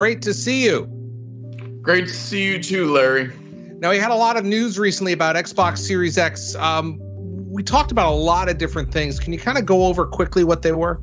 Great to see you. Great to see you too, Larry. Now, we had a lot of news recently about Xbox Series X. We talked about a lot of different things. Can you kind of go over quickly what they were?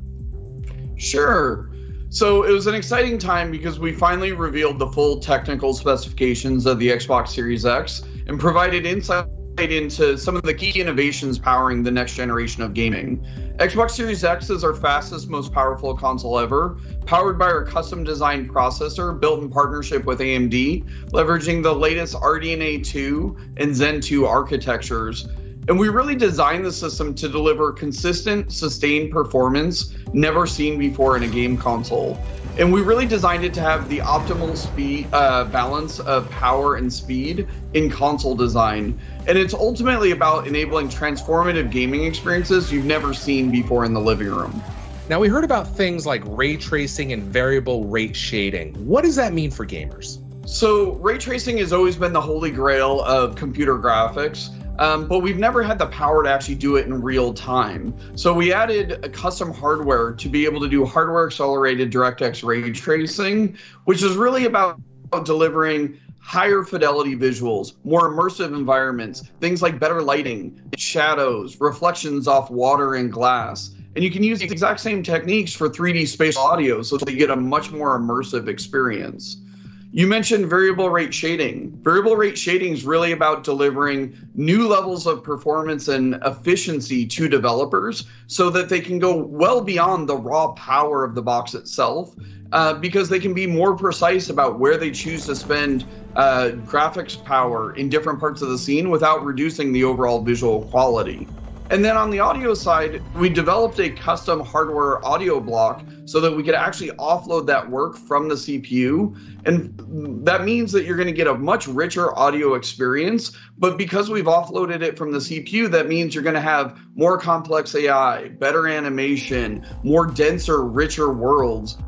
Sure. So it was an exciting time because we finally revealed the full technical specifications of the Xbox Series X and provided insight into some of the key innovations powering the next generation of gaming. Xbox Series X is our fastest, most powerful console ever, powered by our custom-designed processor built in partnership with AMD, leveraging the latest RDNA 2 and Zen 2 architectures. And we really designed the system to deliver consistent, sustained performance never seen before in a game console. And we really designed it to have the optimal speed balance of power and speed in console design. And it's ultimately about enabling transformative gaming experiences you've never seen before in the living room. Now, we heard about things like ray tracing and variable rate shading. What does that mean for gamers? So ray tracing has always been the holy grail of computer graphics. But we've never had the power to actually do it in real time. So we added a custom hardware to be able to do hardware accelerated DirectX ray tracing, which is really about delivering higher fidelity visuals, more immersive environments, things like better lighting, shadows, reflections off water and glass. And you can use the exact same techniques for 3D spatial audio so that you get a much more immersive experience. You mentioned variable rate shading. Variable rate shading is really about delivering new levels of performance and efficiency to developers so that they can go well beyond the raw power of the box itself, because they can be more precise about where they choose to spend graphics power in different parts of the scene without reducing the overall visual quality. And then on the audio side, we developed a custom hardware audio block so that we could actually offload that work from the CPU. And that means that you're going to get a much richer audio experience. But because we've offloaded it from the CPU, that means you're going to have more complex AI, better animation, more denser, richer worlds.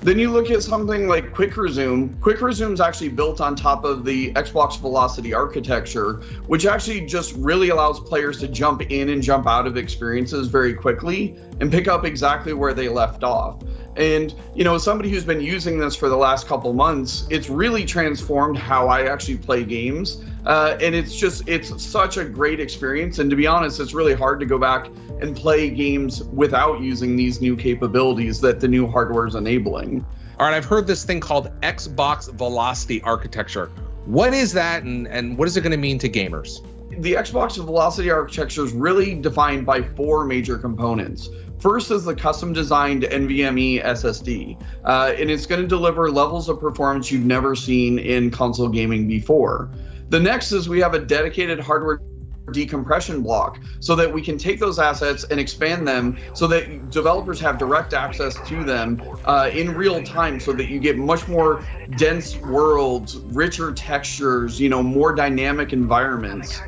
Then you look at something like Quick Resume. Quick Resume is actually built on top of the Xbox Velocity architecture, which actually just really allows players to jump in and jump out of experiences very quickly and pick up exactly where they left off. And, you know, somebody who's been using this for the last couple months, it's really transformed how I actually play games. And it's such a great experience. And to be honest, it's really hard to go back and play games without using these new capabilities that the new hardware is enabling. All right, I've heard this thing called Xbox Velocity architecture. What is that, and what is it going to mean to gamers? The Xbox Velocity architecture is really defined by four major components. First is the custom designed NVMe SSD, and it's going to deliver levels of performance you've never seen in console gaming before. The next is we have a dedicated hardware decompression block so that we can take those assets and expand them so that developers have direct access to them in real time so that you get much more dense worlds, richer textures, you know, more dynamic environments.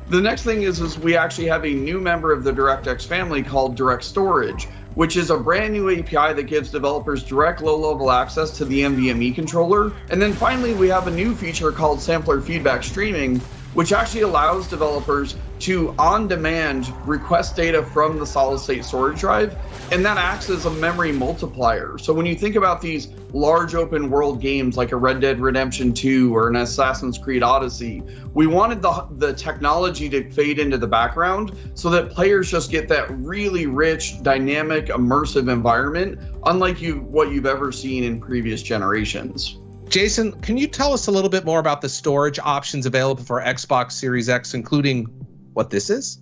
The next thing is we actually have a new member of the DirectX family called Direct Storage, which is a brand new API that gives developers direct low-level access to the NVMe controller. And then finally, we have a new feature called Sampler Feedback Streaming, which actually allows developers to, on demand, request data from the solid-state storage drive, and that acts as a memory multiplier. So when you think about these large open world games like a Red Dead Redemption 2 or an Assassin's Creed Odyssey, we wanted the technology to fade into the background so that players just get that really rich, dynamic, immersive environment, unlike what you've ever seen in previous generations. Jason, can you tell us a little bit more about the storage options available for Xbox Series X, including what this is?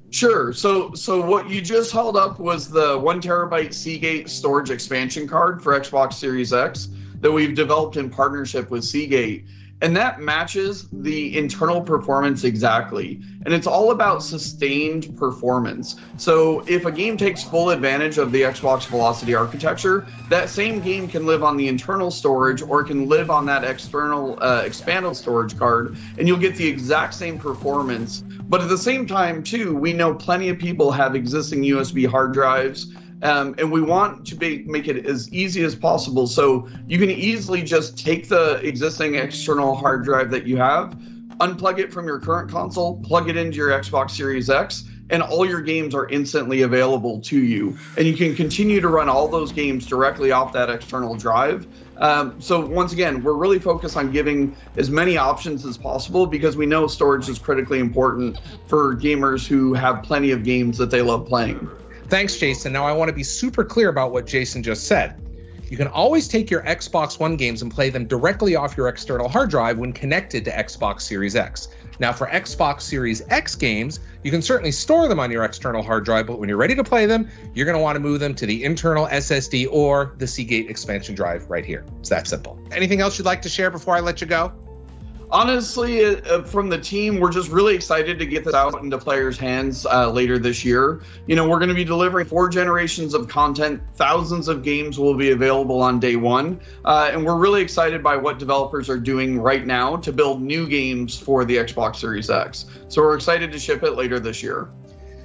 Sure. So what you just held up was the 1 terabyte Seagate storage expansion card for Xbox Series X that we've developed in partnership with Seagate. And that matches the internal performance exactly. And it's all about sustained performance. So if a game takes full advantage of the Xbox Velocity architecture, that same game can live on the internal storage or can live on that external expanded storage card, and you'll get the exact same performance. But at the same time, too, we know plenty of people have existing USB hard drives. And we want to make it as easy as possible. So you can easily just take the existing external hard drive that you have, unplug it from your current console, plug it into your Xbox Series X, and all your games are instantly available to you. And you can continue to run all those games directly off that external drive. So once again, we're really focused on giving as many options as possible because we know storage is critically important for gamers who have plenty of games that they love playing. Thanks, Jason. Now I want to be super clear about what Jason just said. You can always take your Xbox One games and play them directly off your external hard drive when connected to Xbox Series X. Now for Xbox Series X games, you can certainly store them on your external hard drive, but when you're ready to play them, you're going to want to move them to the internal SSD or the Seagate expansion drive right here. It's that simple. Anything else you'd like to share before I let you go? Honestly, from the team, we're just really excited to get this out into players' hands later this year. You know, we're going to be delivering 4 generations of content. Thousands of games will be available on day one. And we're really excited by what developers are doing right now to build new games for the Xbox Series X. So we're excited to ship it later this year.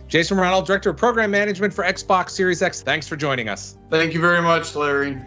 Jason Ronald, Director of Program Management for Xbox Series X. Thanks for joining us. Thank you very much, Larry.